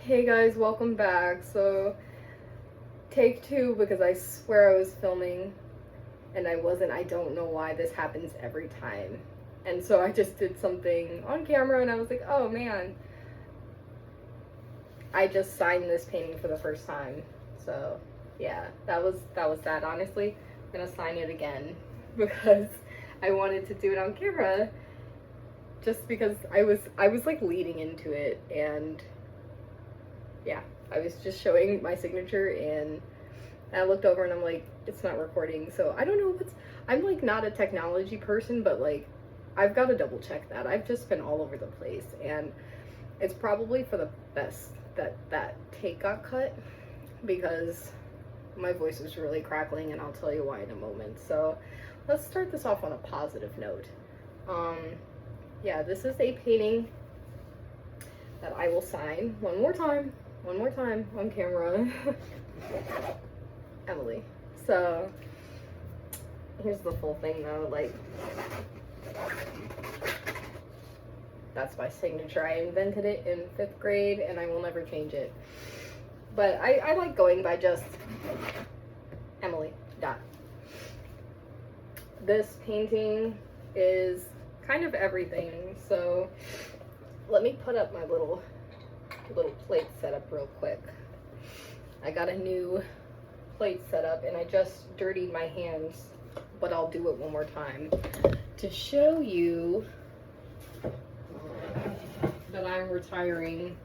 Hey guys, welcome back. So, take two because I swear I was filming and I wasn't. I don't know why this happens every time. And so I just did something on camera and I was like, oh man, I just signed this painting for the first time. So, yeah, that was that. Honestly, I'm gonna sign it again because I wanted to do it on camera just because I was like leading into it, and yeah, I was just showing my signature and I looked over and I'm like, it's not recording. So I don't know I'm like not a technology person, but like I've got to double check that. I've just been all over the place, and it's probably for the best that that take got cut because my voice is really crackling, and I'll tell you why in a moment. So let's start this off on a positive note. Um, yeah, this is a painting that I will sign one more time on camera. Emily. So here's the full thing though, like that's my signature. I invented it in 5th grade and I will never change it. But I like going by just Emily. Dot. This painting is kind of everything. So let me put up my little plate setup real quick. I got a new plate setup and I just dirtied my hands, but I'll do it one more time to show you that I'm retiring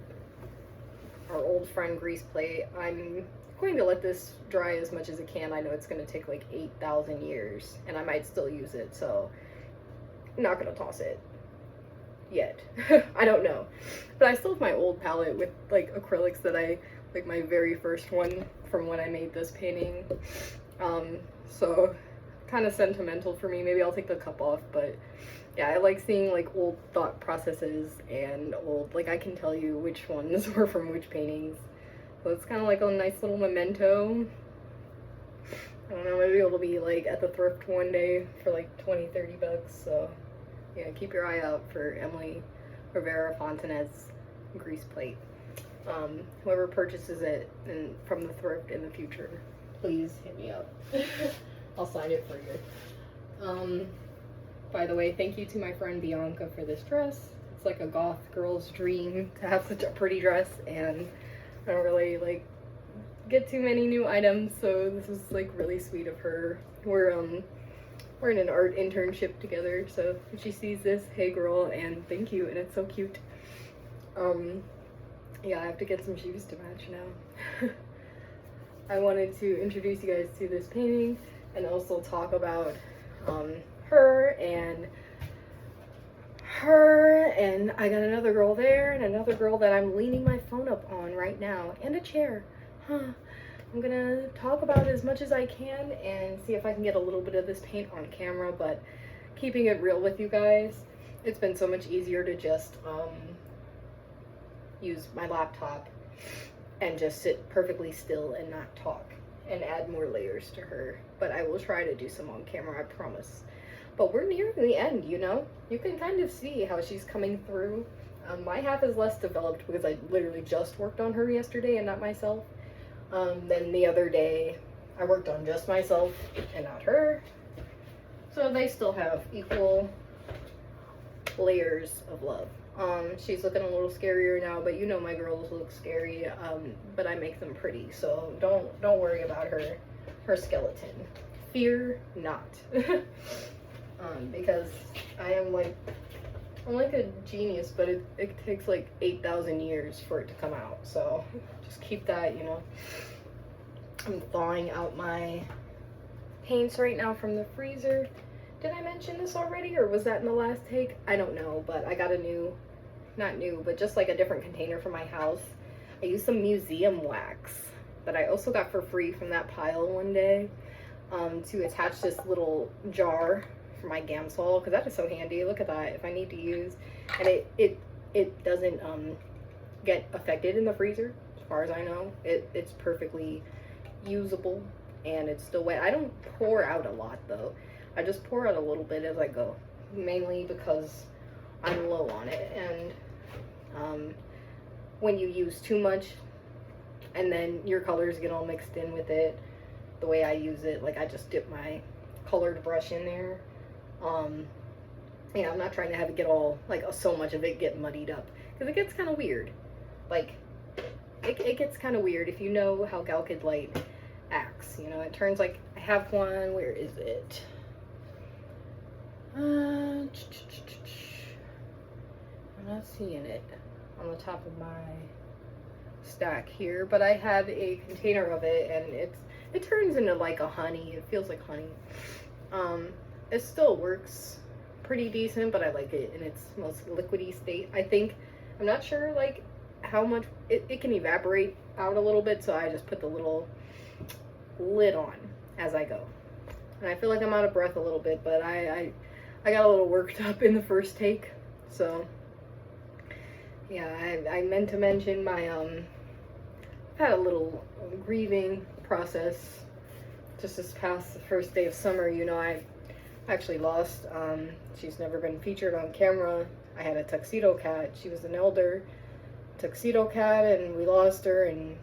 our old friend grease plate. I'm going to let this dry as much as it can. I know it's going to take like 8,000 years and I might still use it, so I'm not going to toss it yet. I don't know, but I still have my old palette with like acrylics that I like, my very first one from when I made this painting. So kind of sentimental for me. Maybe I'll take the cup off, but yeah, I like seeing like old thought processes and old, like I can tell you which ones were from which paintings. So it's kind of like a nice little memento. I don't know, maybe it'll be like at the thrift one day for like 20-30 bucks. So yeah, keep your eye out for Emily Rivera-Fontanez grease plate. Whoever purchases it from the thrift in the future, please hit me up. I'll sign it for you. By the way, thank you to my friend Bianca for this dress. It's like a goth girl's dream to have such a pretty dress, and I don't really like get too many new items, so this was like really sweet of her. We're in an art internship together, so if she sees this, hey girl, and thank you, and it's so cute. Yeah, I have to get some shoes to match now. I wanted to introduce you guys to this painting and also talk about her and I got another girl there and another girl that I'm leaning my phone up on right now, and a chair. I'm gonna talk about as much as I can and see if I can get a little bit of this paint on camera, but keeping it real with you guys, it's been so much easier to just use my laptop and just sit perfectly still and not talk and add more layers to her. But I will try to do some on camera, I promise. But we're near the end, you know? You can kind of see how she's coming through. My half is less developed because I literally just worked on her yesterday and not myself. Then the other day I worked on just myself and not her. So they still have equal layers of love. She's looking a little scarier now, but you know my girls look scary, but I make them pretty, so don't worry about her skeleton. Fear not. Because I'm like a genius, but it takes like 8,000 years for it to come out, so just keep that, you know. I'm thawing out my paints right now from the freezer. Did I mention this already, or was that in the last take? I don't know, but I got a new, not new, but just like a different container for my house. I used some museum wax that I also got for free from that pile one day, to attach this little jar for my Gamsol, because that is so handy. Look at that, if I need to use, and it doesn't get affected in the freezer, as far as I know. It's perfectly usable, and it's still wet. I don't pour out a lot though. I just pour out a little bit as I go, mainly because I'm low on it, and when you use too much and then your colors get all mixed in with it. The way I use it, like I just dip my colored brush in there. Yeah, I'm not trying to have it get all, like, so much of it get muddied up, because it gets kind of weird. Like, it gets kind of weird if you know how Galkid Light acts. You know, it turns like, I have one, where is it? I'm not seeing it on the top of my stack here, but I have a container of it, and it turns into like a honey. It feels like honey. It still works pretty decent, but I like it in its most liquidy state. I think, I'm not sure like how much it can evaporate out a little bit, so I just put the little lid on as I go. And I feel like I'm out of breath a little bit, but I got a little worked up in the first take. So yeah, I meant to mention my I've had a little grieving process just this past the first day of summer. You know, I actually lost, she's never been featured on camera. I had a tuxedo cat. She was an elder tuxedo cat, and we lost her, and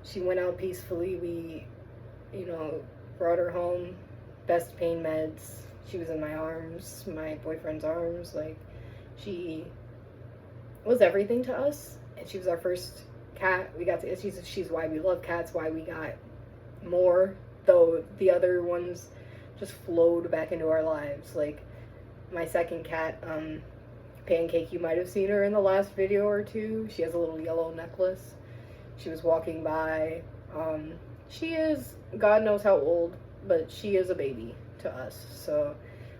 she went out peacefully. We, you know, brought her home, best pain meds. She was in my arms, my boyfriend's arms. Like, she was everything to us, and she was our first cat. We got to, she's why we love cats, why we got more, though the other ones just flowed back into our lives. Like, my second cat, Pancake, you might have seen her in the last video or two. She has a little yellow necklace. She was walking by. She is, God knows how old, but she is a baby to us. So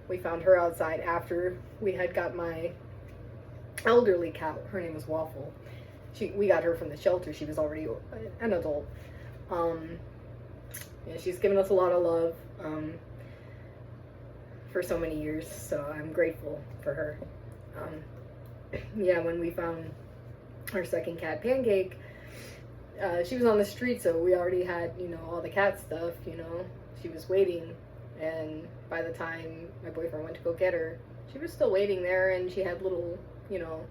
we found her outside after we had got my elderly cat. Her name was Waffle. We got her from the shelter. She was already an adult. Yeah, she's given us a lot of love for so many years, so I'm grateful for her. Yeah, when we found our second cat, Pancake, she was on the street, so we already had, you know, all the cat stuff, you know. She was waiting, and by the time my boyfriend went to go get her, she was still waiting there, and she had little, you know,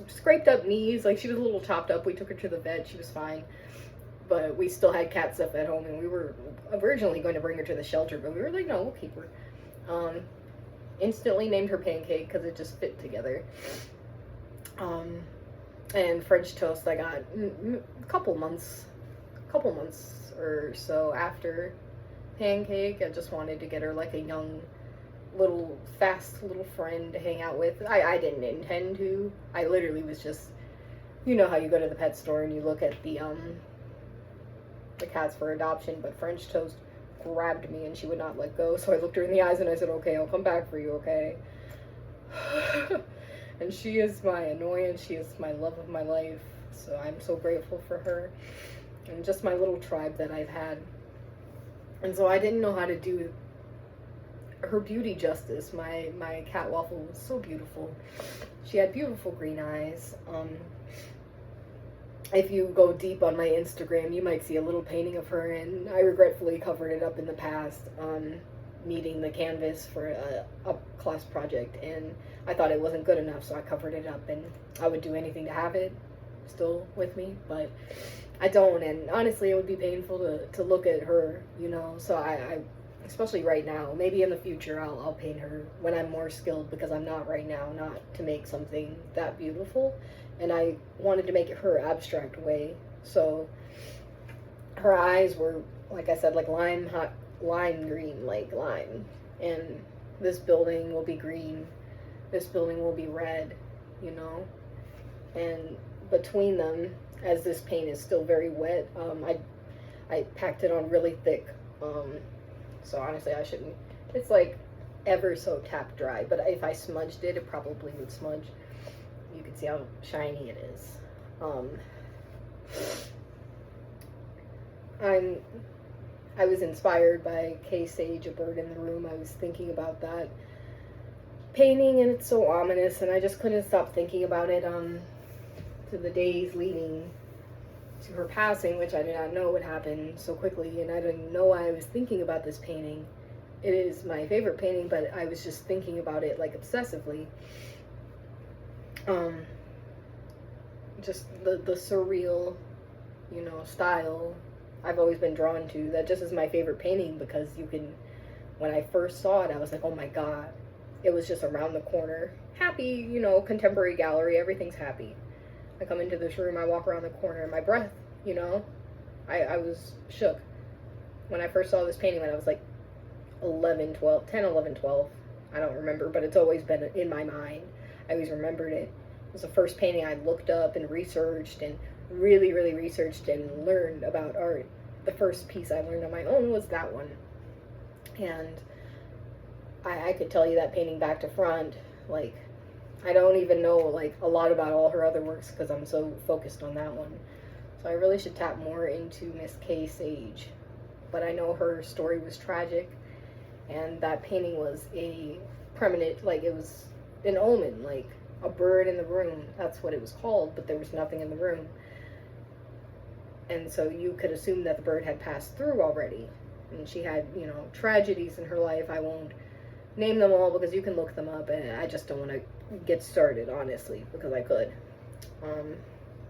scraped up knees. Like, she was a little chopped up. We took her to the vet. She was fine, but we still had cat stuff at home, and we were originally going to bring her to the shelter, but we were like, no, we'll keep her. Instantly named her Pancake because it just fit together. And French Toast I got a couple months or so after Pancake. I just wanted to get her like a young, fast little friend to hang out with. I didn't intend to. I literally was just, you know how you go to the pet store and you look at the cats for adoption, but French Toast grabbed me and she would not let go. So I looked her in the eyes and I said, okay, I'll come back for you, okay? And she is my annoyance. She is my love of my life. So I'm so grateful for her and just my little tribe that I've had. And so I didn't know how to do her beauty justice. My cat Waffle was so beautiful. She had beautiful green eyes. If you go deep on my Instagram, you might see a little painting of her, and I regretfully covered it up in the past, needing the canvas for a class project, and I thought it wasn't good enough, so I covered it up, and I would do anything to have it still with me, but I don't, and honestly, it would be painful to look at her, you know, so I especially right now, maybe in the future, I'll paint her when I'm more skilled, because I'm not right now, not to make something that beautiful. And I wanted to make it her abstract way. So her eyes were, like I said, like lime green, like lime. And this building will be green. This building will be red, you know. And between them, as this paint is still very wet, I packed it on really thick. So honestly, I shouldn't. It's like ever so tap dry. But if I smudged it, it probably would smudge. You can see how shiny it is. I was inspired by K-Sage, A Bird in the Room. I was thinking about that painting, and it's so ominous, and I just couldn't stop thinking about it to the days leading to her passing, which I did not know would happen so quickly, and I didn't know why I was thinking about this painting. It is my favorite painting, but I was just thinking about it like obsessively. just the surreal, style I've always been drawn to. That just is my favorite painting because you can, when I first saw it, I was like, oh my God. It was just around the corner. Happy, contemporary gallery, everything's happy. I come into this room, I walk around the corner, my breath, I was shook. When I first saw this painting when I was like 11, 12, 10, 11, 12. I don't remember, but it's always been in my mind. I always remembered it. It was the first painting I looked up and researched and really, really researched and learned about art. The first piece I learned on my own was that one. And I could tell you that painting back to front. Like, I don't even know, like, a lot about all her other works because I'm so focused on that one. So I really should tap more into Miss K. Sage. But I know her story was tragic, and that painting was a permanent, like, it was an omen, like a bird in the room. That's what it was called, but there was nothing in the room. And so you could assume that the bird had passed through already. And she had, tragedies in her life. I won't name them all because you can look them up, and I just don't want to get started, honestly, because I could.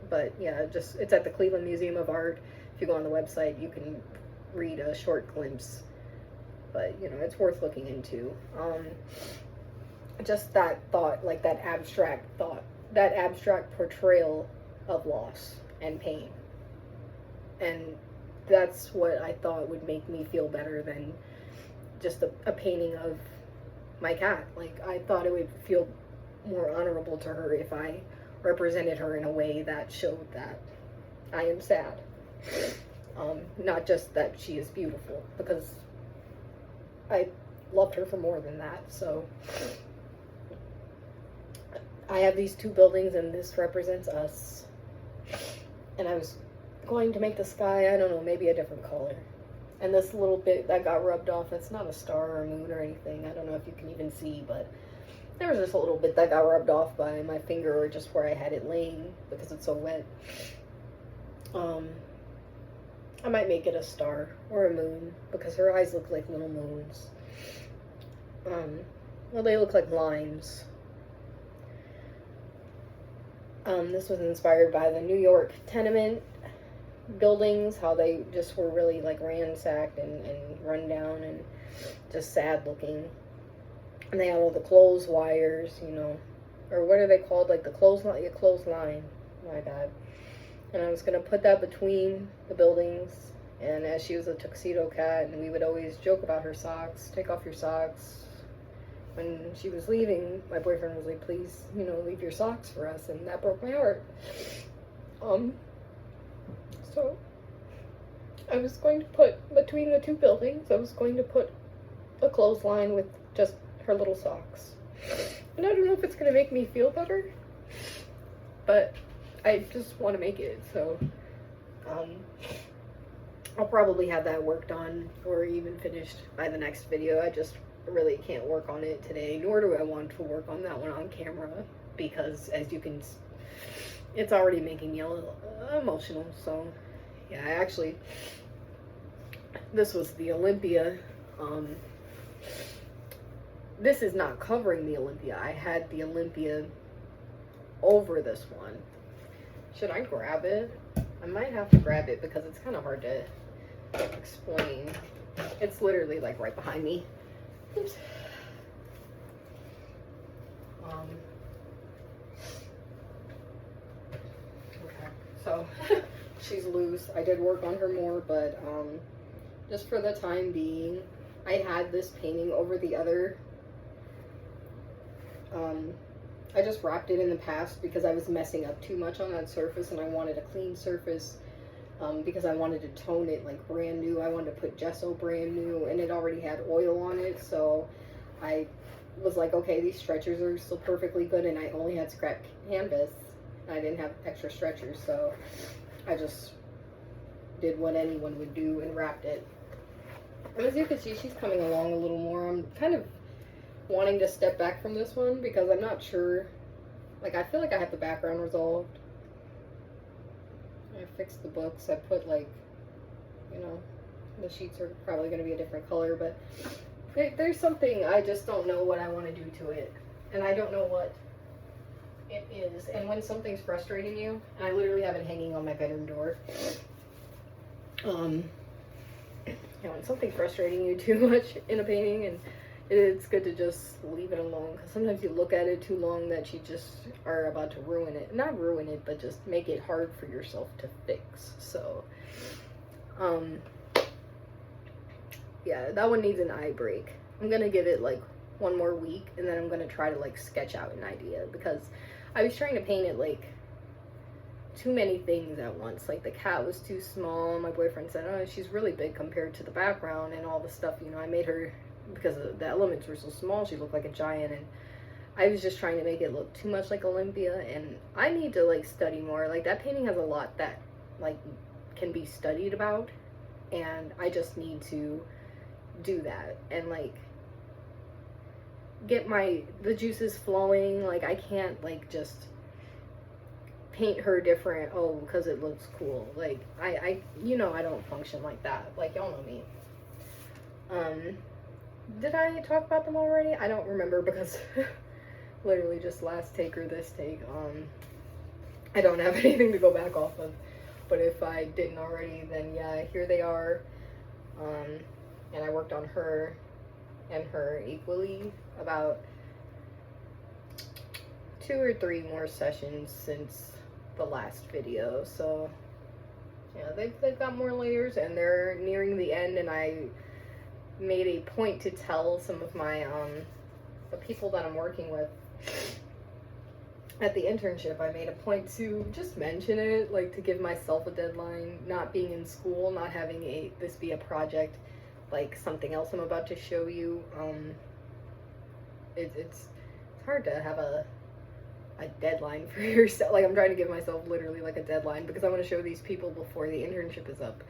But yeah, it's at the Cleveland Museum of Art. If you go on the website, you can read a short glimpse. But, it's worth looking into. Just that thought, like that abstract thought, that abstract portrayal of loss and pain. And that's what I thought would make me feel better than just a painting of my cat. Like, I thought it would feel more honorable to her if I represented her in a way that showed that I am sad. Not just that she is beautiful, because I loved her for more than that. So I have these two buildings, and this represents us. And I was going to make the sky, I don't know, maybe a different color. And this little bit that got rubbed off, it's not a star or a moon or anything. I don't know if you can even see, but there was just a little bit that got rubbed off by my finger or just where I had it laying because it's so wet. I might make it a star or a moon because her eyes look like little moons. Well, they look like limes. This was inspired by the New York tenement buildings, how they just were really like ransacked and run down and just sad looking. And they had all the clothes wires, or what are they called? Like the clothesline. My God. And I was going to put that between the buildings. And as she was a tuxedo cat, and we would always joke about her socks. Take off your socks. When she was leaving, my boyfriend was like, please, leave your socks for us. And that broke my heart. So I was going to put between the two buildings, I was going to put a clothesline with just her little socks. And I don't know if it's going to make me feel better, but I just want to make it. So I'll probably have that worked on or even finished by the next video. I just really can't work on it today, nor do I want to work on that one on camera because, as you can, it's already making me a little emotional. So yeah, this was the Olympia. This is not covering the Olympia. I had the Olympia over this one. Should I grab it? I might have to grab it because it's kind of hard to explain. It's literally like right behind me. Oops. Okay, so she's loose. I did work on her more, but just for the time being, I had this painting over the other. I just wrapped it in the past because I was messing up too much on that surface and I wanted a clean surface because I wanted to tone it like brand new. I wanted to put gesso brand new, and it already had oil on it, so I was like, okay, these stretchers are still perfectly good, and I only had scrap canvas. I didn't have extra stretchers, so I just did what anyone would do and wrapped it. And as you can see, she's coming along a little more. I'm kind of wanting to step back from this one because I'm not sure. Like, I feel like I have the background resolved. I fixed the books. I put, like, the sheets are probably going to be a different color, but there's something, I just don't know what I want to do to it. And I don't know what It is. And when something's frustrating you, and I literally have it hanging on my bedroom door. When something's frustrating you too much in a painting, and it's good to just leave it alone, because sometimes you look at it too long that you just are about to ruin it. Not ruin it, but just make it hard for yourself to fix. So, yeah, that one needs an eye break. I'm gonna give it like one more week, and then I'm gonna try to like sketch out an idea, because I was trying to paint it like too many things at once. Like the cat was too small. My boyfriend said, oh, she's really big compared to the background, and all the stuff, you know, I made her, because the elements were so small, she looked like a giant, and I was just trying to make it look too much like Olympia, and I need to like study more. Like that painting has a lot that like can be studied about, and I just need to do that and like get the juices flowing. Like I can't like just paint her different, oh, because it looks cool. Like I you know, I don't function like that. Like y'all know me. Did I talk about them already? I don't remember, because literally just last take or this take, I don't have anything to go back off of. But if I didn't already, then yeah, here they are. And I worked on her and her equally, about 2 or 3 more sessions since the last video. So yeah, they've got more layers, and they're nearing the end, and I made a point to tell some of my the people that I'm working with at the internship, I made a point to just mention it, like to give myself a deadline, not being in school, not having this be a project like something else I'm about to show you. It's hard to have a deadline for yourself. Like I'm trying to give myself literally like a deadline, because I want to show these people before the internship is up.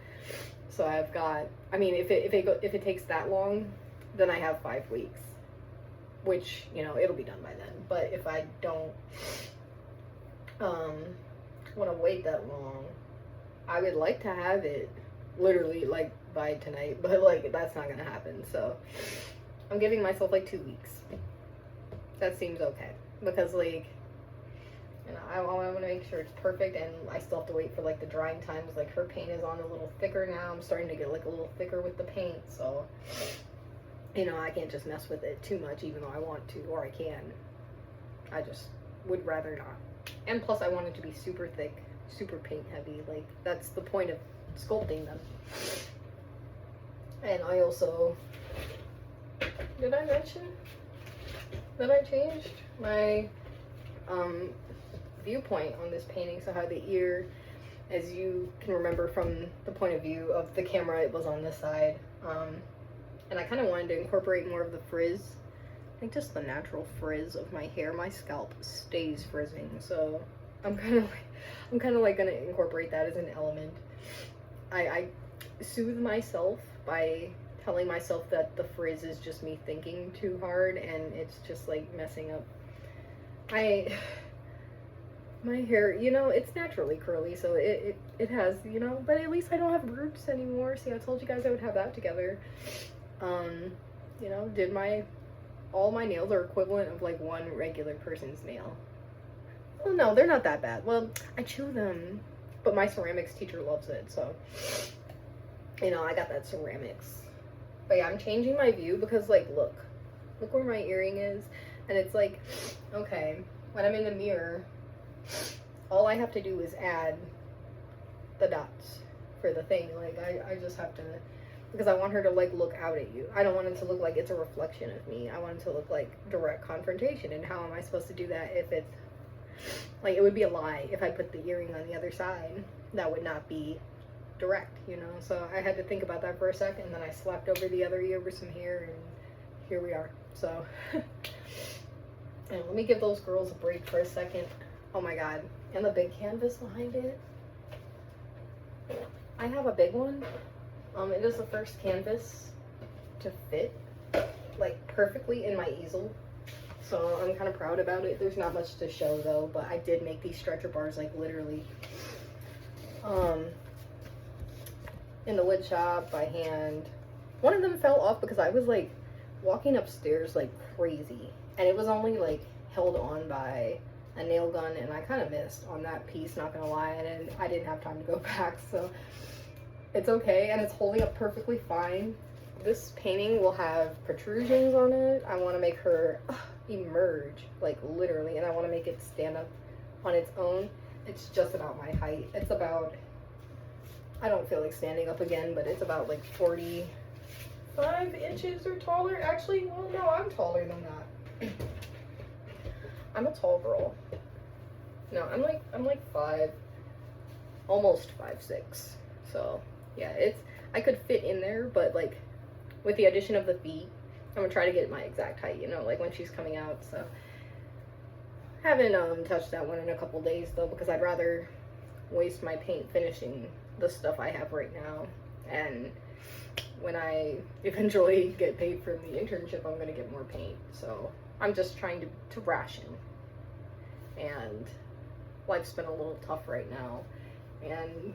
So I've got, I mean, if it takes that long, then I have 5 weeks, which, you know, it'll be done by then. But if I don't want to wait that long, I would like to have it literally like by tonight, but like that's not gonna happen. So I'm giving myself like 2 weeks. That seems okay, because like, you know, I want to make sure it's perfect, and I still have to wait for like the drying times. Like her paint is on a little thicker now. I'm starting to get like a little thicker with the paint, so you know, I can't just mess with it too much, even though I want to, or I can. I just would rather not. And plus I want it to be super thick, super paint heavy. Like that's the point of sculpting them. And I also, did I mention that I changed my viewpoint on this painting? So how the ear, as you can remember from the point of view of the camera, it was on this side, and I kind of wanted to incorporate more of the frizz. I think just the natural frizz of my hair. My scalp stays frizzing, so I'm kind of like gonna incorporate that as an element. I soothe myself by telling myself that the frizz is just me thinking too hard, and it's just like messing up my hair. You know, it's naturally curly, so it has, you know, but at least I don't have roots anymore. See, I told you guys I would have that together. You know, all my nails are equivalent of like one regular person's nail. Well, no, they're not that bad. Well, I chew them, but my ceramics teacher loves it, so you know, I got that ceramics. But yeah, I'm changing my view, because like look where my earring is, and it's like, okay, when I'm in the mirror, all I have to do is add the dots for the thing. Like I just have to, because I want her to like look out at you. I don't want it to look like it's a reflection of me. I want it to look like direct confrontation. And how am I supposed to do that if it's like, it would be a lie if I put the earring on the other side. That would not be direct, you know. So I had to think about that for a second, and then I slapped over the other ear with some hair, and here we are. So and let me give those girls a break for a second. Oh my god. And the big canvas behind it, I have a big one. It is the first canvas to fit like perfectly in my easel, so I'm kind of proud about it. There's not much to show though, but I did make these stretcher bars like literally in the wood shop by hand. One of them fell off because I was like walking upstairs like crazy, and it was only like held on by a nail gun, and I kind of missed on that piece, not gonna lie, and I didn't have time to go back, so it's okay, and it's holding up perfectly fine. This painting will have protrusions on it. I want to make her emerge, like literally, and I want to make it stand up on its own. It's just about my height. It's about, I don't feel like standing up again, but it's about like 45 inches or taller. Actually, well, no, I'm taller than that. I'm a tall girl. No, I'm like 5, almost 5'6". So yeah, I could fit in there, but like with the addition of the feet, I'm gonna try to get my exact height, you know, like when she's coming out. So haven't touched that one in a couple days though, because I'd rather waste my paint finishing the stuff I have right now, and when I eventually get paid from the internship, I'm gonna get more paint. So I'm just trying to ration, and life's been a little tough right now, and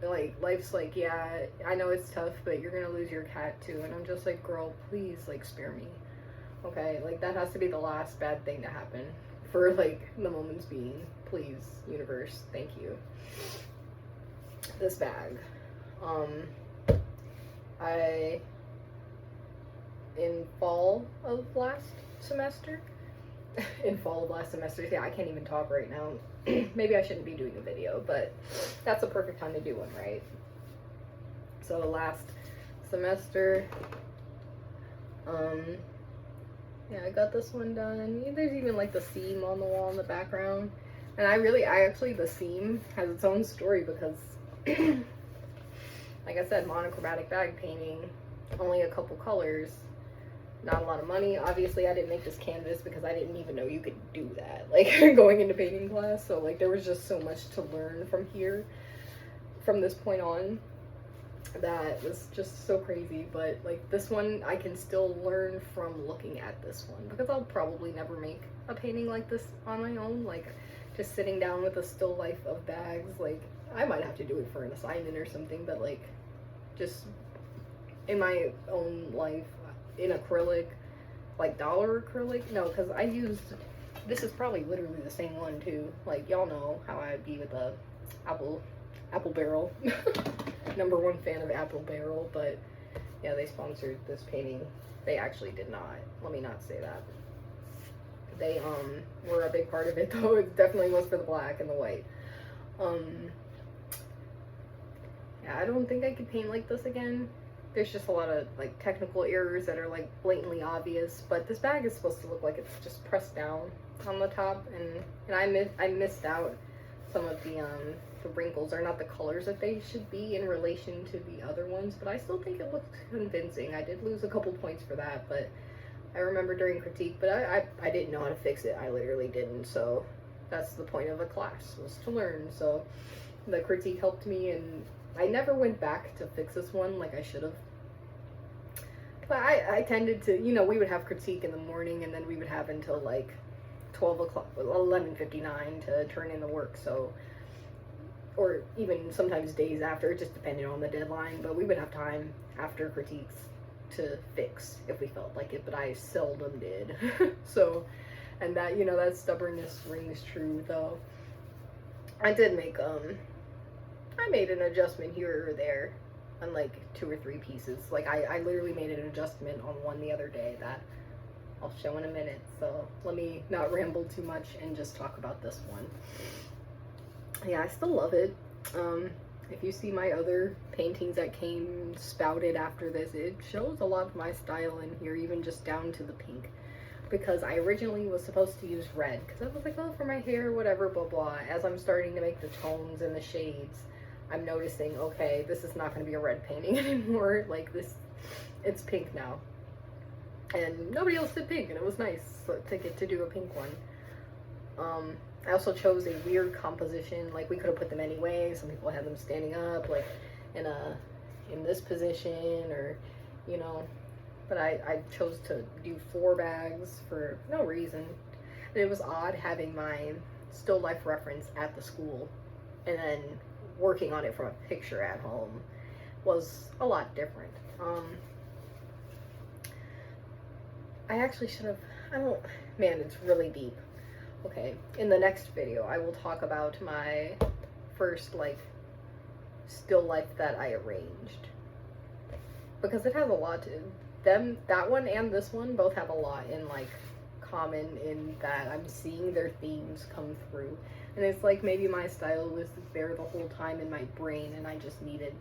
like life's like, yeah, I know it's tough, but you're gonna lose your cat too. And I'm just like, girl, please, like, spare me, okay? Like, that has to be the last bad thing to happen for like the moment's being. Please, universe, thank you. This bag, I in fall of last semester yeah, I can't even talk right now. Maybe I shouldn't be doing a video, but that's the perfect time to do one, right? So last semester, yeah, I got this one done. There's even like the seam on the wall in the background, and I actually, the seam has its own story because like I said, monochromatic bag painting, only a couple colors, not a lot of money. Obviously, I didn't make this canvas because I didn't even know you could do that, like going into painting class. So like there was just so much to learn from this point on, that was just so crazy. But like this one, I can still learn from looking at this one, because I'll probably never make a painting like this on my own, like just sitting down with a still life of bags. Like I might have to do it for an assignment or something, but like just in my own life, in acrylic, like dollar acrylic. No, because I used, this is probably literally the same one too. Like y'all know how I'd be with the apple barrel. Number one fan of Apple Barrel. But yeah, they sponsored this painting. They actually did not, let me not say that. They were a big part of it though. It definitely was for the black and the white. Yeah, I don't think I could paint like this again. There's just a lot of like technical errors that are like blatantly obvious, but this bag is supposed to look like it's just pressed down on the top, and I missed out some of the wrinkles are not the colors that they should be in relation to the other ones, but I still think it looked convincing. I did lose a couple points for that, but I remember during critique, but I didn't know how to fix it. I literally didn't. So that's the point of a class, was to learn. So the critique helped me, and I never went back to fix this one like I should have. But I tended to, you know, we would have critique in the morning, and then we would have until like 12 o'clock, 11:59 to turn in the work. So, or even sometimes days after, just depending on the deadline. But we would have time after critiques to fix if we felt like it, but I seldom did. So, and that, you know, that stubbornness rings true though. I did make I made an adjustment here or there on like 2 or 3 pieces. Like I literally made an adjustment on one the other day that I'll show in a minute. So let me not ramble too much and just talk about this one. Yeah, I still love it. If you see my other paintings that came spouted after this, it shows a lot of my style in here, even just down to the pink. Because I originally was supposed to use red, because I was like, oh, for my hair, whatever, blah, blah. As I'm starting to make the tones and the shades, I'm noticing, okay, this is not going to be a red painting anymore. Like this, it's pink now. And nobody else did pink, and it was nice to get to do a pink one. I also chose a weird composition. Like we could have put them anyway. Some people had them standing up, like in this position, or, you know. But I chose to do 4 bags for no reason. And it was odd having my still life reference at the school and then working on it from a picture at home was a lot different. I actually should have, man, it's really deep. Okay, in the next video, I will talk about my first, like, still life that I arranged. Because it has a lot to them. That one and this one both have a lot in, like, common in that I'm seeing their themes come through. And it's like maybe my style was there the whole time in my brain, and I just needed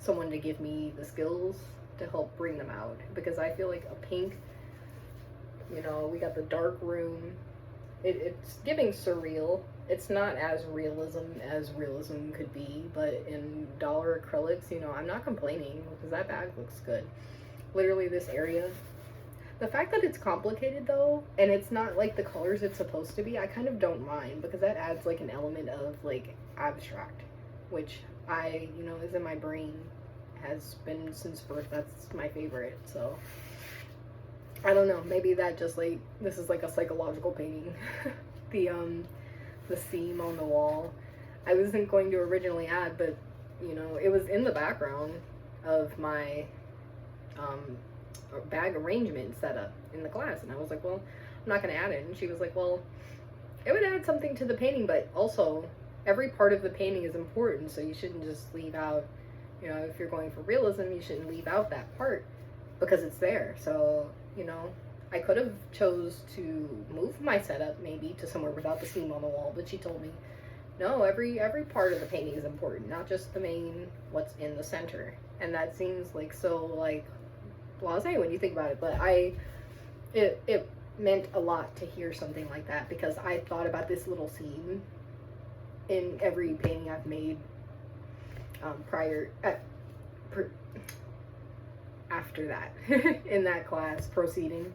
someone to give me the skills to help bring them out. Because I feel like a pink, you know, we got the dark room. It's giving surreal. It's not as realism could be, but in dollar acrylics, you know, I'm not complaining because that bag looks good. Literally this area. The fact that it's complicated though, and it's not like the colors it's supposed to be, I kind of don't mind because that adds like an element of like abstract, which you know, is in my brain, has been since birth. That's my favorite. So I don't know, maybe that just like, this is like a psychological painting. The seam on the wall, I wasn't going to originally add, but you know, it was in the background of my bag arrangement setup in the class, and I was like, well, I'm not gonna add it. And she was like, well, it would add something to the painting, but also every part of the painting is important, so you shouldn't just leave out, you know, if you're going for realism, you shouldn't leave out that part because it's there. So, you know, I could have chose to move my setup maybe to somewhere without the seam on the wall, but she told me, no, every part of the painting is important, not just the main, what's in the center. And that seems like so like blasé when you think about it, but it meant a lot to hear something like that because I thought about this little seam in every painting I've made after that in that class proceeding.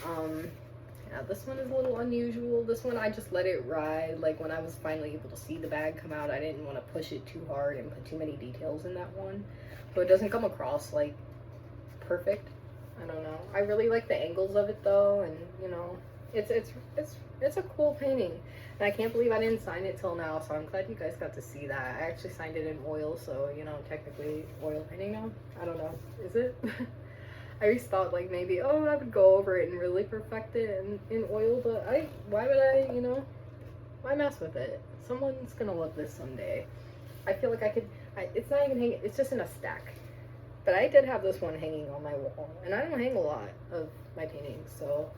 Yeah, this one is a little unusual. This one I just let it ride. Like when I was finally able to see the bag come out, I didn't want to push it too hard and put too many details in that one, so it doesn't come across like perfect. I don't know. I really like the angles of it though, and you know, it's a cool painting. And I can't believe I didn't sign it till now, so I'm glad you guys got to see that. I actually signed it in oil, so you know, technically oil painting now. I don't know. Is it? I always thought like maybe, oh, I would go over it and really perfect it in oil, but why would I, you know, why mess with it? Someone's gonna love this someday. I feel like it's not even hanging, it's just in a stack. But I did have this one hanging on my wall, and I don't hang a lot of my paintings, so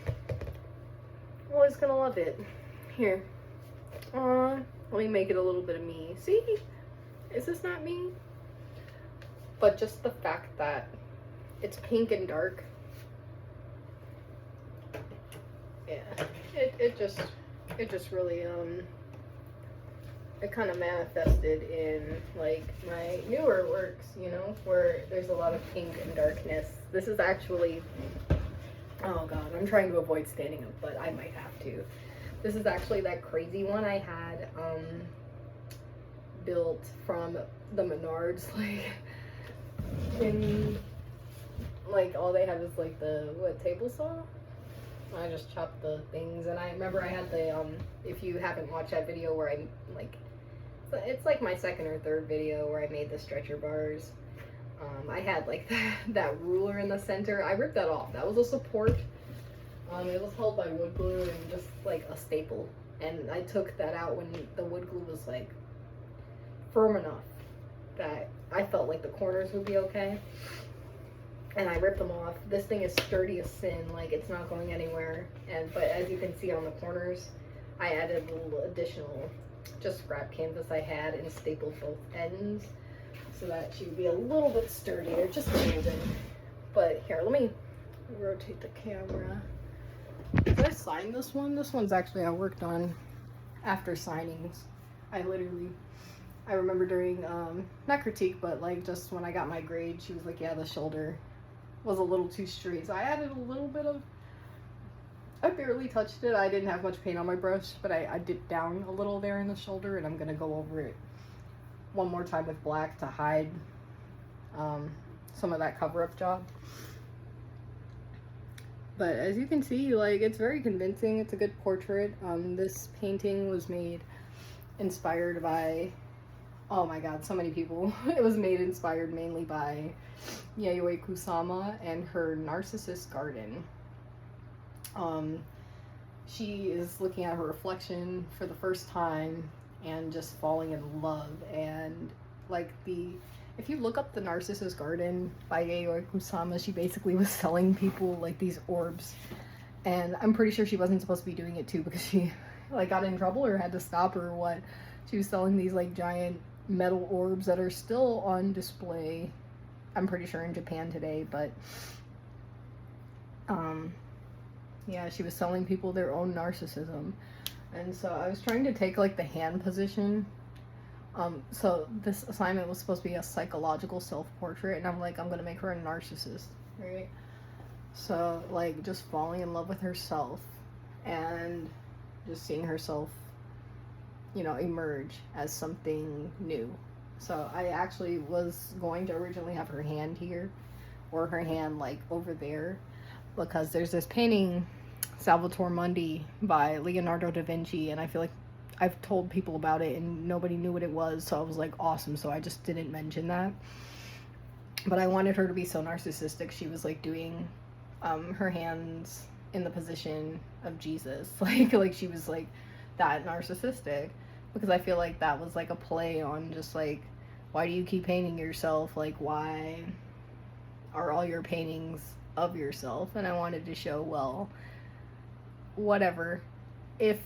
I'm always gonna love it. Here. Let me make it a little bit of me. See? Is this not me? But just the fact that it's pink and dark. Yeah. It just really, it kind of manifested in like my newer works, you know, where there's a lot of pink and darkness. This is actually, oh god, I'm trying to avoid standing up, but I might have to. This is actually that crazy one I had built from the Menards, like in, like all they have is like the table saw. I just chopped the things, and I remember I had the if you haven't watched that video where I like, it's like my second or third video where I made the stretcher bars. I had like that ruler in the center. I ripped that off. That was a support. It was held by wood glue and just like a staple. And I took that out when the wood glue was like firm enough that I felt like the corners would be okay. And I ripped them off. This thing is sturdy as sin, like it's not going anywhere. But as you can see on the corners, I added a little additional just scrap canvas I had and stapled both ends so that she would be a little bit sturdier, just a little bit. But here, let me rotate the camera. Did I sign this one? This one's actually I worked on after signings. I remember during, not critique, but like just when I got my grade, she was like, yeah, the shoulder was a little too straight. So I added a little bit of, I barely touched it. I didn't have much paint on my brush, but I dipped down a little there in the shoulder, and I'm gonna go over it one more time with black to hide some of that cover-up job. But as you can see, like, it's very convincing. It's a good portrait. This painting was made inspired by, oh my god, so many people. It was made inspired mainly by Yayoi Kusama and her Narcissus Garden. she is looking at her reflection for the first time and just falling in love. And like if you look up The Narcissus Garden by Yayoi Kusama, she basically was selling people like these orbs, and I'm pretty sure she wasn't supposed to be doing it too, because she like got in trouble or had to stop or what. She was selling these like giant metal orbs that are still on display, I'm pretty sure, in Japan today. But yeah, she was selling people their own narcissism. And so I was trying to take like the hand position. So this assignment was supposed to be a psychological self-portrait, and I'm like, I'm gonna make her a narcissist, right? So like just falling in love with herself and just seeing herself, you know, emerge as something new. So I actually was going to originally have her hand here, or her hand like over there, because there's this painting, Salvator Mundi by Leonardo da Vinci, and I feel like I've told people about it and nobody knew what it was, so I was like, awesome, so I just didn't mention that. But I wanted her to be so narcissistic. She was like doing her hands in the position of Jesus, like she was like that narcissistic, because I feel like that was like a play on just like, why do you keep painting yourself? Like, why are all your paintings of yourself? And I wanted to show, well, whatever, if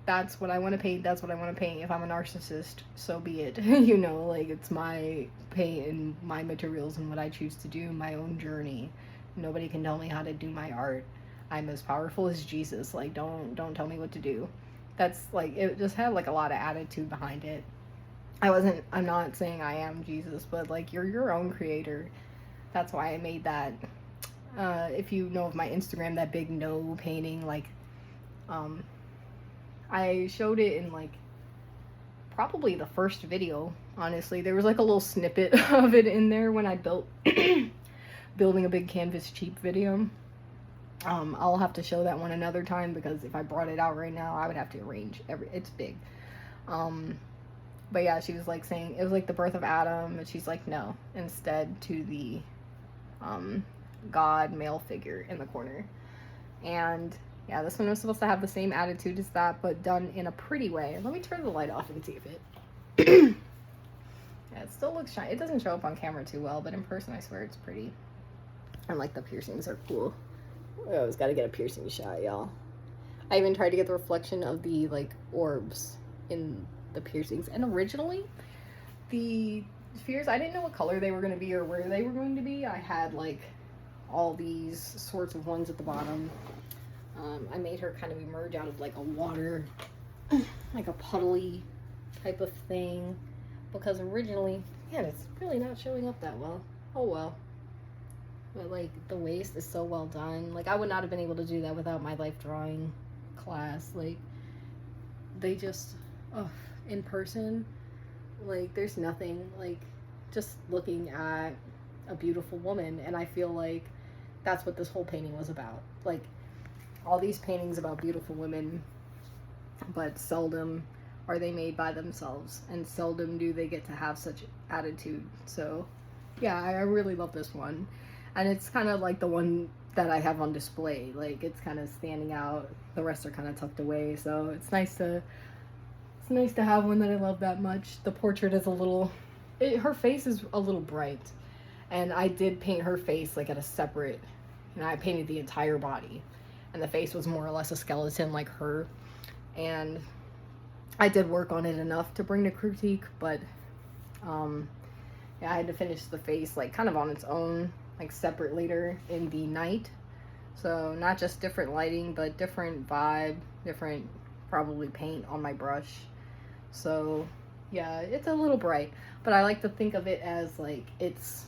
that's what I want to paint, that's what I want to paint. If I'm a narcissist, so be it. You know, like, it's my paint and my materials and what I choose to do, my own journey. Nobody can tell me how to do my art. I'm as powerful as Jesus. Like, don't tell me what to do. That's like, it just had like a lot of attitude behind it. I'm not saying I am Jesus, but like, you're your own creator. That's why I made that. If you know of my Instagram, that big no painting, like, I showed it in like probably the first video, honestly. There was like a little snippet of it in there when I built building a big canvas cheap video. I'll have to show that one another time, because if I brought it out right now, I would have to arrange it's big. But yeah, she was like saying it was like the birth of Adam, and she's like, no, instead to the God male figure in the corner. And yeah, this one was supposed to have the same attitude as that, but done in a pretty way. Let me turn the light off and see if it yeah, it still looks shiny. It doesn't show up on camera too well, but in person I swear it's pretty. And like the piercings are cool. I always gotta get a piercing shot, y'all. I even tried to get the reflection of the like orbs in the piercings. And originally, the spheres, I didn't know what color they were going to be or where they were going to be. I had like all these sorts of ones at the bottom. I made her kind of emerge out of like a water, like a puddly type of thing, because originally, yeah, it's really not showing up that well. Oh well. But like the waist is so well done. Like, I would not have been able to do that without my life drawing class. Like, they just, oh, in person, like, there's nothing like just looking at a beautiful woman. And I feel like that's what this whole painting was about. Like, all these paintings about beautiful women, but seldom are they made by themselves, and seldom do they get to have such attitude. So yeah, I really love this one. And it's kind of like the one that I have on display. Like, it's kind of standing out. The rest are kind of tucked away. So it's nice to have one that I love that much. The portrait is a little, her face is a little bright. And I did paint her face like at a separate, and I painted the entire body. And the face was more or less a skeleton like her. And I did work on it enough to bring the critique, but yeah, I had to finish the face like kind of on its own, like separate later in the night. So not just different lighting, but different vibe, different probably paint on my brush. So yeah, it's a little bright, but I like to think of it as like it's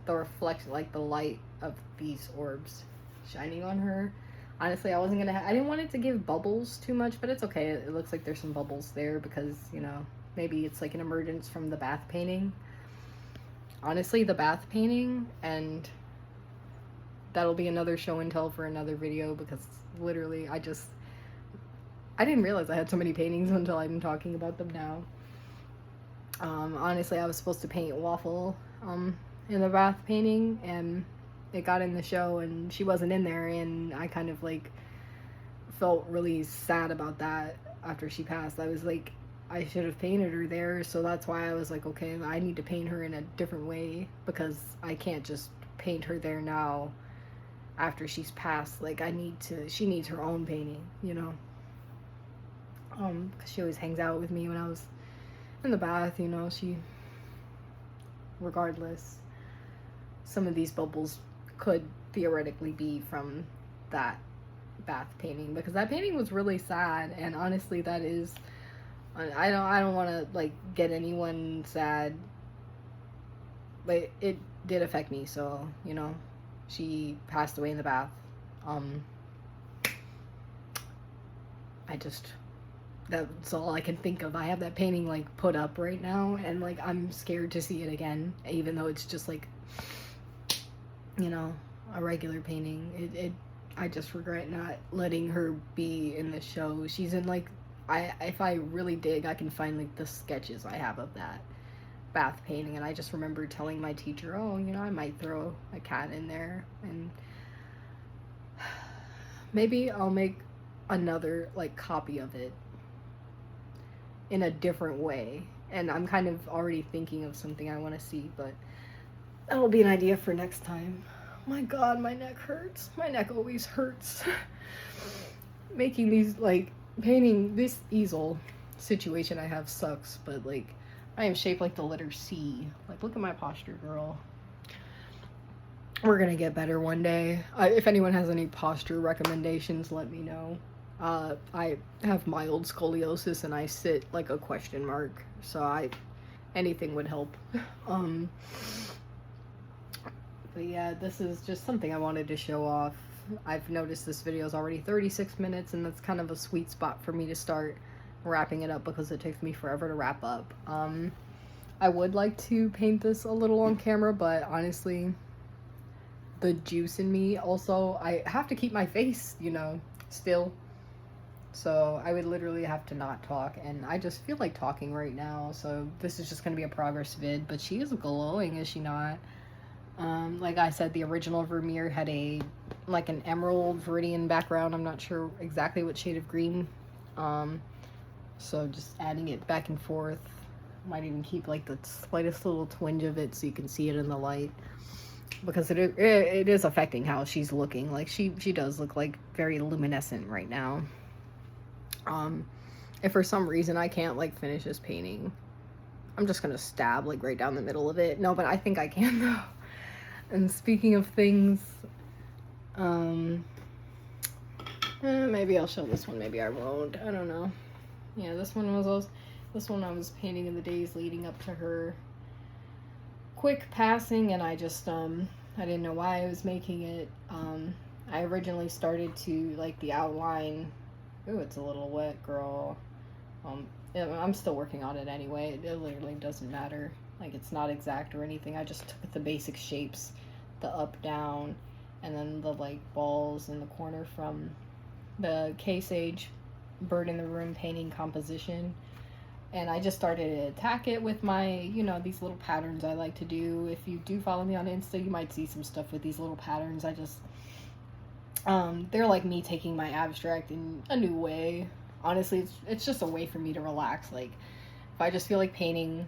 the reflection, like the light of these orbs shining on her. Honestly, I didn't want it to give bubbles too much, but it's okay. It looks like there's some bubbles there because, you know, maybe it's like an emergence from the bath painting. Honestly, the bath painting, and that'll be another show and tell for another video, because literally I didn't realize I had so many paintings until I'm talking about them now. Honestly, I was supposed to paint Waffle in the bath painting, and it got in the show and she wasn't in there, and I kind of like felt really sad about that after she passed. I was like, I should have painted her there, so that's why I was like, okay, I need to paint her in a different way, because I can't just paint her there now after she's passed. Like, she needs her own painting, you know? Because she always hangs out with me when I was in the bath, you know? Regardless, some of these bubbles could theoretically be from that bath painting, because that painting was really sad, and honestly, that is, I don't want to like get anyone sad, but it did affect me. So, you know, she passed away in the bath. That's all I can think of. I have that painting like put up right now, and like I'm scared to see it again, even though it's just like, you know, a regular painting. I just regret not letting her be in the show. She's in like, if I really dig, I can find like the sketches I have of that bath painting, and I just remember telling my teacher, oh, you know, I might throw a cat in there, and maybe I'll make another like copy of it in a different way. And I'm kind of already thinking of something I want to see, but that'll be an idea for next time. My God, my neck hurts. My neck always hurts. Making these, like, painting this easel situation I have sucks, but like, I am shaped like the letter C. Like, look at my posture, girl. We're gonna get better one day. If anyone has any posture recommendations, let me know. I have mild scoliosis and I sit like a question mark, so anything would help. But yeah, this is just something I wanted to show off. I've noticed this video is already 36 minutes, and that's kind of a sweet spot for me to start wrapping it up, because it takes me forever to wrap up. I would like to paint this a little on camera, but honestly, the juice in me, also, I have to keep my face, you know, still. So I would literally have to not talk, and I just feel like talking right now, so this is just going to be a progress vid. But she is glowing, is she not? Like I said, the original Vermeer had like an emerald viridian background. I'm not sure exactly what shade of green. So just adding it back and forth. Might even keep like the slightest little twinge of it so you can see it in the light, because it is affecting how she's looking. Like she does look like very luminescent right now. If for some reason I can't like finish this painting, I'm just gonna stab like right down the middle of it. No, but I think I can though. And speaking of things, maybe I'll show this one, maybe I won't, I don't know. Yeah, this one I was painting in the days leading up to her quick passing, and I just, I didn't know why I was making it. I originally started to, like, the outline, ooh, it's a little wet, girl. I'm still working on it anyway, it literally doesn't matter. Like, it's not exact or anything. I just took the basic shapes, the up, down, and then the, like, balls in the corner from the Case Age Bird in the Room painting composition. And I just started to attack it with my, you know, these little patterns I like to do. If you do follow me on Insta, you might see some stuff with these little patterns. I just, they're like me taking my abstract in a new way. Honestly, it's just a way for me to relax. Like, if I just feel like painting,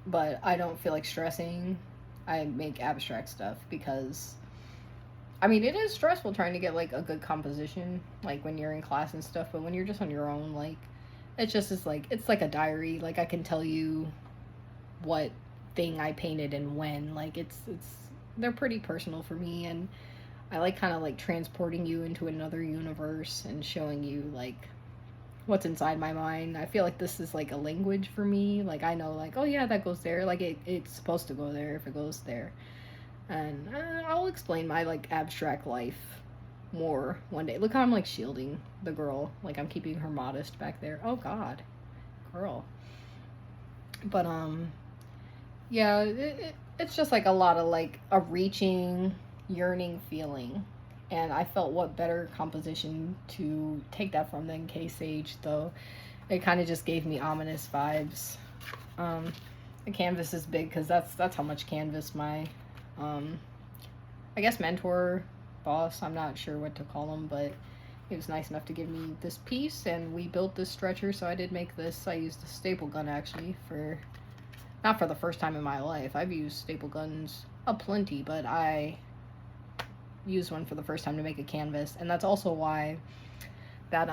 but I don't feel like stressing, I make abstract stuff, because I mean, it is stressful trying to get like a good composition, like when you're in class and stuff, but when you're just on your own, like, it just is like, it's like a diary. Like, I can tell you what thing I painted and when. Like, they're pretty personal for me, and I like kind of like transporting you into another universe and showing you like what's inside my mind. I feel like this is like a language for me. Like, I know, like, oh yeah, that goes there. Like, it's supposed to go there if it goes there. And I'll explain my like abstract life more one day. Look how I'm like shielding the girl. Like, I'm keeping her modest back there. Oh God, girl. But yeah, it's just like a lot of like a reaching, yearning feeling. And I felt what better composition to take that from than Case Age, though it kind of just gave me ominous vibes. The canvas is big because that's how much canvas my I guess mentor, boss, I'm not sure what to call him, but he was nice enough to give me this piece, and we built this stretcher. So I did make this. I used a staple gun actually not for the first time in my life. I've used staple guns aplenty, but I used one for the first time to make a canvas. And that's also why that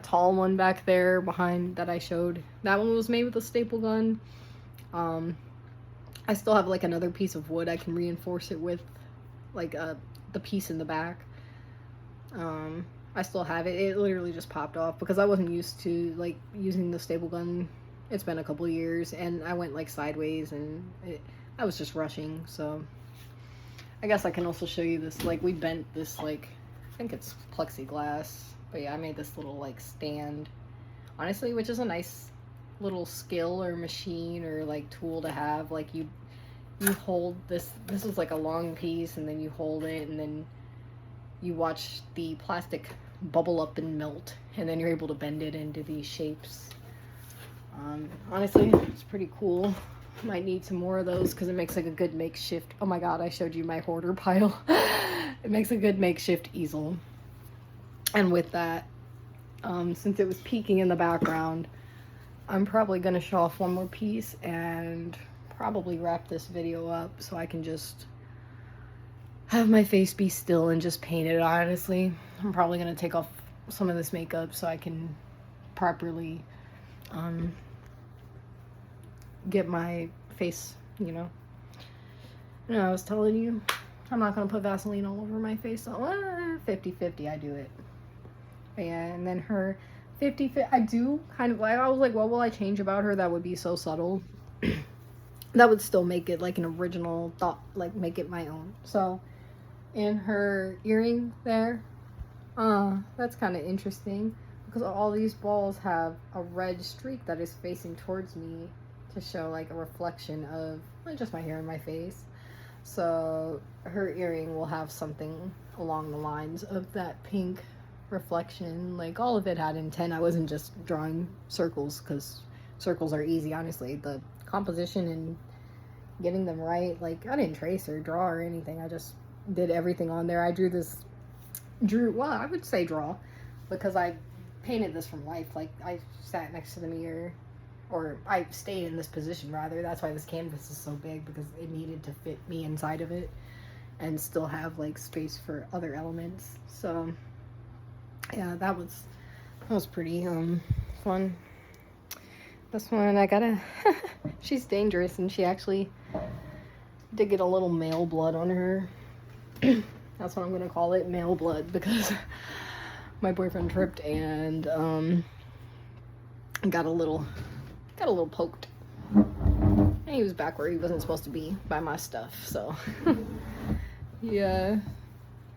tall one back there behind that I showed, that one was made with a staple gun. I still have like another piece of wood I can reinforce it with, like the piece in the back. I still have it. It literally just popped off because I wasn't used to like using the staple gun. It's been a couple years, and I went like sideways, and I was just rushing. So I guess I can also show you this. Like, we bent this, like, I think it's plexiglass, but yeah, I made this little like stand, honestly, which is a nice little skill or machine or like tool to have. Like, you hold this is like a long piece, and then you hold it, and then you watch the plastic bubble up and melt, and then you're able to bend it into these shapes. Honestly, it's pretty cool. Might need some more of those because it makes like a good makeshift. Oh my god, I showed you my hoarder pile. It makes a good makeshift easel. And with that, since it was peeking in the background, I'm probably gonna show off one more piece and probably wrap this video up so I can just have my face be still and just paint it. Honestly, I'm probably gonna take off some of this makeup so I can properly get my face, you know. And I was telling you, I'm not gonna put Vaseline all over my face. So 50-50, I do it. But yeah, and then her 50-50, I do kind of like, I was like, what will I change about her that would be so subtle? That would still make it like an original thought, like make it my own. So in her earring there, that's kind of interesting because all these balls have a red streak that is facing towards me to show like a reflection of not just my hair and my face. So her earring will have something along the lines of that pink reflection. Like, all of it had intent. I wasn't just drawing circles because circles are easy, honestly. The composition and getting them right, like, I didn't trace or draw or anything. I just did everything on there. I well, I would say draw, because I painted this from life. Like, I sat next to the mirror, or I stayed in this position rather. That's why this canvas is so big, because it needed to fit me inside of it and still have like space for other elements. So yeah, that was pretty fun. This one I gotta she's dangerous, and she actually did get a little male blood on her. That's what I'm gonna call it, male blood, because my boyfriend tripped and got a little poked. And he was back where he wasn't supposed to be by my stuff, so yeah,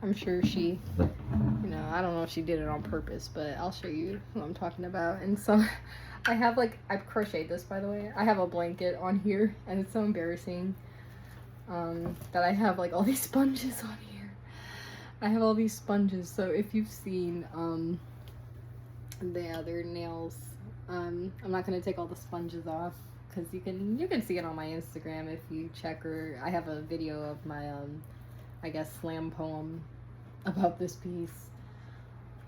I'm sure she, you know, I don't know if she did it on purpose, but I'll show you what I'm talking about. And so I have like, I crocheted this, by the way. I have a blanket on here, and it's so embarrassing that I have like all these sponges on here. I have all these sponges, so if you've seen the other nails, I'm not gonna take all the sponges off, because you can see it on my Instagram if you check, or I have a video of my I guess slam poem about this piece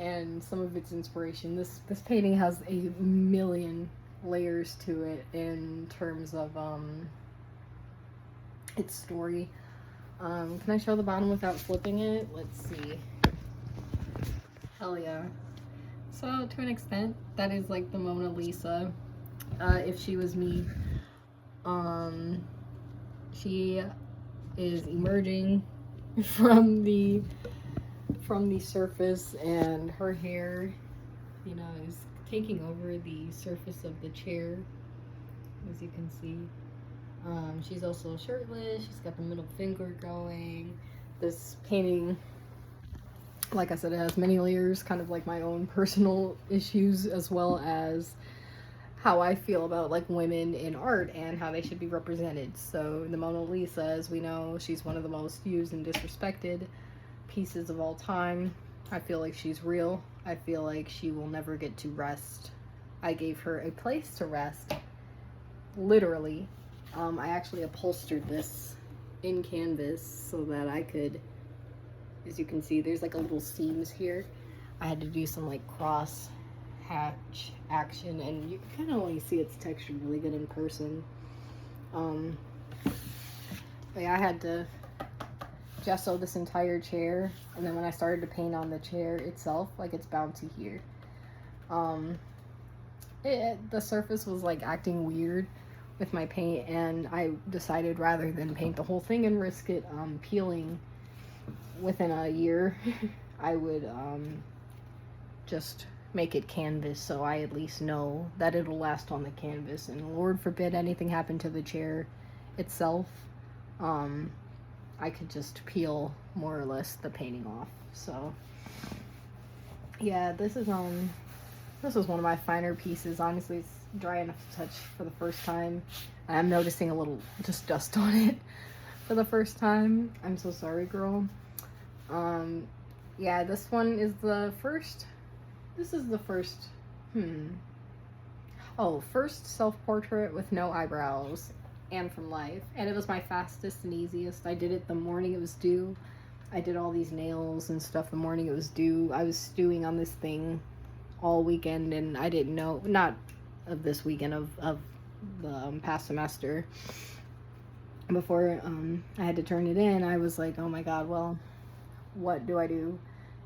and some of its inspiration. This painting has a million layers to it in terms of its story. Can I show the bottom without flipping it? Let's see. Hell yeah. So to an extent, that is like the Mona Lisa, if she was me. She is emerging from the surface, and her hair, you know, is taking over the surface of the chair, as you can see. She's also shirtless. She's got the middle finger going. This painting, like I said, it has many layers, kind of like my own personal issues, as well as how I feel about like women in art and how they should be represented. So the Mona Lisa, as we know, she's one of the most used and disrespected pieces of all time. I feel like she's real. I feel like she will never get to rest. I gave her a place to rest, literally. I actually upholstered this in canvas so that I could, as you can see, there's like a little seams here. I had to do some like cross hatch action, and you can kind of only see its texture really good in person. But yeah, I had to gesso this entire chair, and then when I started to paint on the chair itself, like it's bouncy here, the surface was like acting weird with my paint, and I decided rather than paint the whole thing and risk it peeling within a year, I would just make it canvas, so I at least know that it'll last on the canvas, and Lord forbid anything happened to the chair itself, I could just peel more or less the painting off. So yeah, this is one of my finer pieces. Honestly, it's dry enough to touch for the first time. I'm noticing a little just dust on it for the first time. I'm so sorry, girl. Yeah, this one is the first. This is the first. First self-portrait with no eyebrows and from life, and it was my fastest and easiest. I did it the morning it was due. I did all these nails and stuff the morning it was due. I was stewing on this thing all weekend, and I didn't know, not of this weekend, of the past semester, before I had to turn it in. I was like, oh my god, well, what do I do?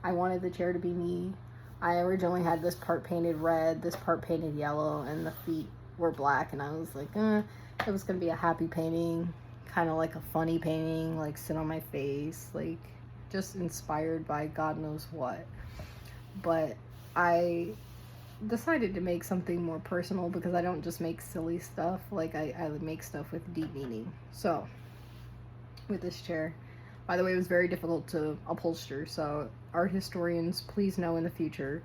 I wanted the chair to be me. I originally had this part painted red, this part painted yellow, and the feet were black, and I was like, it was gonna be a happy painting, kind of like a funny painting, like sit on my face, like just inspired by God knows what. But I decided to make something more personal, because I don't just make silly stuff, like I make stuff with deep meaning. So with this chair, by the way, it was very difficult to upholster, so art historians, please know in the future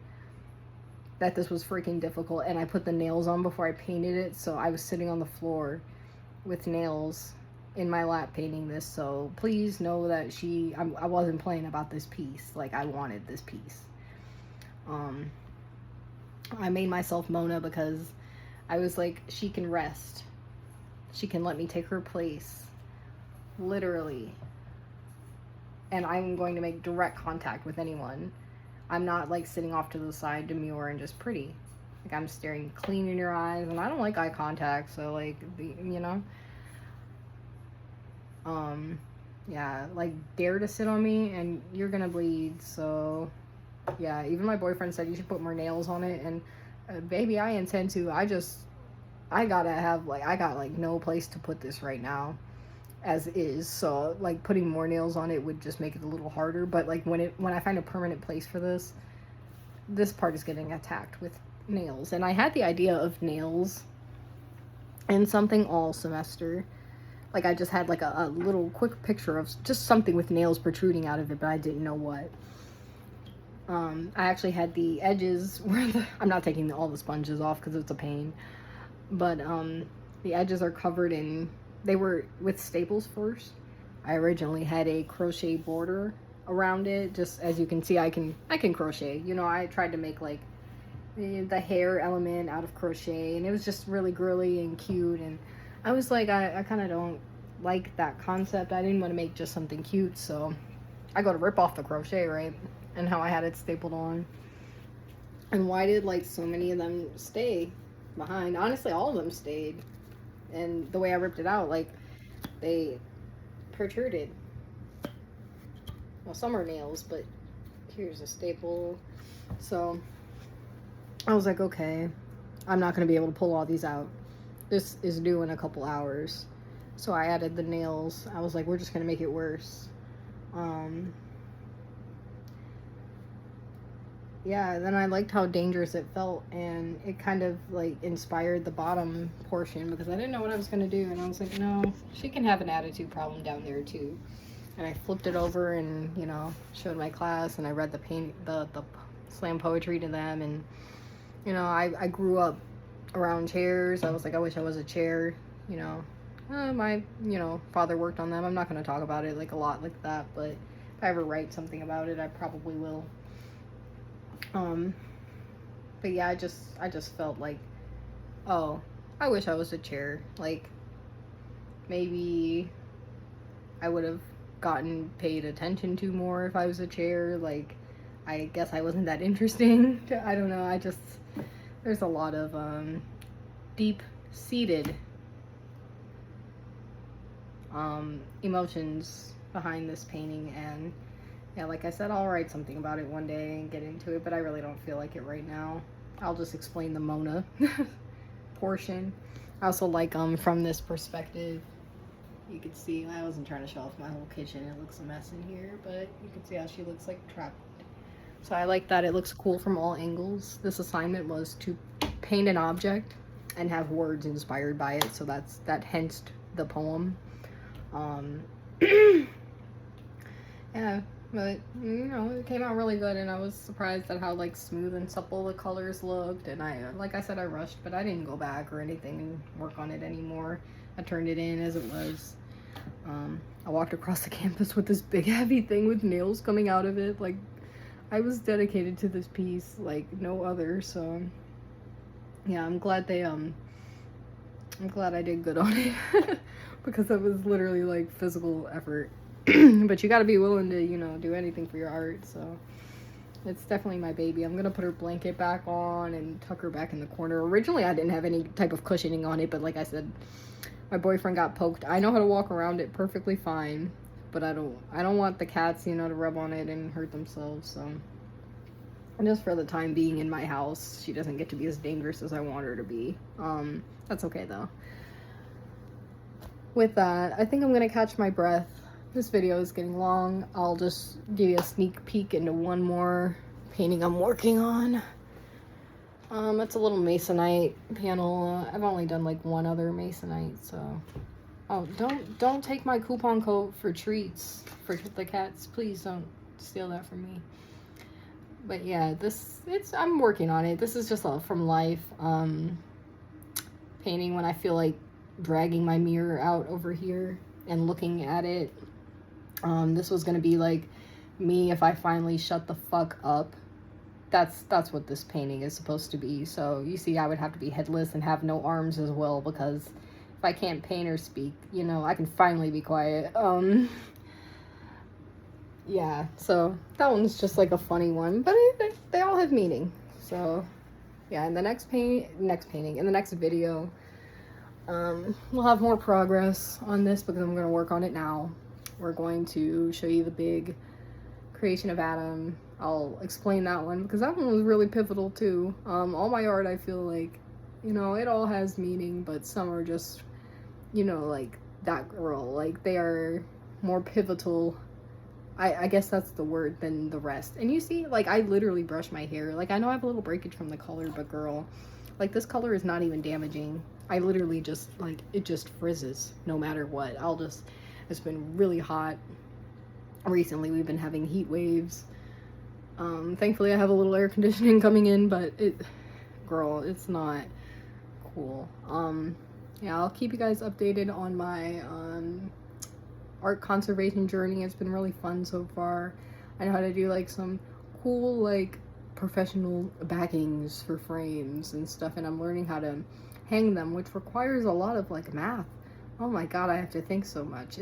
that this was freaking difficult. And I put the nails on before I painted it, so I was sitting on the floor with nails in my lap painting this. So please know that I wasn't playing about this piece. Like, I wanted this piece. I made myself Mona because I was like, she can rest, she can let me take her place, literally, and I'm going to make direct contact with anyone. I'm not like sitting off to the side demure and just pretty. Like, I'm staring clean in your eyes, and I don't like eye contact, so like, you know, yeah, like, dare to sit on me and you're gonna bleed. So yeah, even my boyfriend said you should put more nails on it, and baby, I intend to. I got like no place to put this right now as is, so like putting more nails on it would just make it a little harder. But like when I find a permanent place for this part is getting attacked with nails. And I had the idea of nails and something all semester. Like, I just had like a little quick picture of just something with nails protruding out of it, but I didn't know what. I actually had the edges where I'm not taking all the sponges off because it's a pain, but the edges are covered in, they were with staples first. I originally had a crochet border around it. Just as you can see, I can crochet. You know, I tried to make like the hair element out of crochet, and it was just really girly and cute, and I was like, I kind of don't like that concept. I didn't want to make just something cute, so I go to rip off the crochet, right? And how I had it stapled on. And why did like so many of them stay behind? Honestly, all of them stayed. And the way I ripped it out, like, they protruded. Well, some are nails, but here's a staple. So I was like, okay, I'm not going to be able to pull all these out. This is due in a couple hours. So I added the nails. I was like, we're just going to make it worse. Yeah, then I liked how dangerous it felt, and it kind of like inspired the bottom portion, because I didn't know what I was going to do, and I was like, no, she can have an attitude problem down there too. And I flipped it over and, you know, showed my class, and I read the slam poetry to them. And, you know, I grew up around chairs. I was like, I wish I was a chair, you know. My, you know, father worked on them. I'm not going to talk about it like a lot like that, but if I ever write something about it, I probably will. But yeah, I just felt like, oh, I wish I was a chair. Like, maybe I would have gotten paid attention to more if I was a chair. Like, I guess I wasn't that interesting. I don't know, there's a lot of deep-seated emotions behind this painting, and yeah, like I said, I'll write something about it one day and get into it, but I really don't feel like it right now. I'll just explain the Mona portion. I also like from this perspective, you can see, I wasn't trying to show off my whole kitchen, it looks a mess in here, but you can see how she looks like trapped. So I like that it looks cool from all angles. This assignment was to paint an object and have words inspired by it, so that hence the poem. Yeah, but you know, it came out really good, and I was surprised at how like smooth and supple the colors looked. And I, like I said, I rushed, but I didn't go back or anything and work on it anymore. I turned it in as it was. I walked across the campus with this big heavy thing with nails coming out of it. Like, I was dedicated to this piece like no other. So yeah, I'm glad I did good on it because it was literally like physical effort. But you got to be willing to, you know, do anything for your art. So it's definitely my baby. I'm gonna put her blanket back on and tuck her back in the corner. Originally I didn't have any type of cushioning on it, but like I said, my boyfriend got poked. I know how to walk around it perfectly fine, but I don't want the cats, you know, to rub on it and hurt themselves. So, and just for the time being in my house, she doesn't get to be as dangerous as I want her to be. That's okay though. With that, I think I'm gonna catch my breath. This video is getting long. I'll just give you a sneak peek into one more painting I'm working on. It's a little masonite panel. I've only done like one other masonite, so. Oh, don't take my coupon code for treats for the cats. Please don't steal that from me. But yeah, I'm working on it. This is just from life. Painting when I feel like dragging my mirror out over here and looking at it. This was gonna be like me if I finally shut the fuck up. That's what this painting is supposed to be. So you see, I would have to be headless and have no arms as well, because if I can't paint or speak, you know, I can finally be quiet. Yeah, so that one's just like a funny one, but they all have meaning. So yeah, in the next painting, in the next video, we'll have more progress on this because I'm going to work on it now. We're going to show you the big creation of Adam. I'll explain that one because that one was really pivotal too. All my art, I feel like, you know, it all has meaning, but some are just, you know, like that girl, like they are more pivotal, I guess that's the word, than the rest. And you see, like, I literally brush my hair. Like, I know I have a little breakage from the color, but girl, like, this color is not even damaging. I literally just, like, it just frizzes no matter what. It's been really hot. Recently, we've been having heat waves. Thankfully, I have a little air conditioning coming in, but girl, it's not cool. Yeah, I'll keep you guys updated on my, art conservation journey. It's been really fun so far. I know how to do like some cool like professional backings for frames and stuff, and I'm learning how to hang them, which requires a lot of like math. Oh my god, I have to think so much.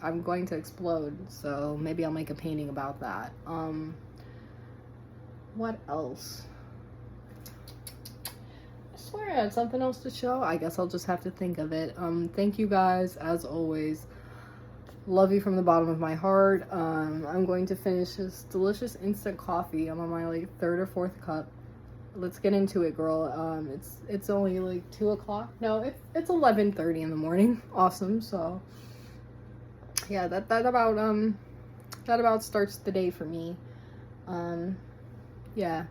I'm going to explode, so maybe I'll make a painting about that. What else? I swear I had something else to show. I guess I'll just have to think of it. Thank you guys as always. Love you from the bottom of my heart. I'm going to finish this delicious instant coffee. I'm on my like 3rd or 4th cup. Let's get into it, girl. It's only like 2 o'clock. No, it's 11:30 in the morning. Awesome. So yeah, that about starts the day for me. Yeah,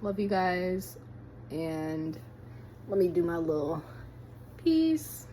love you guys, and let me do my little piece.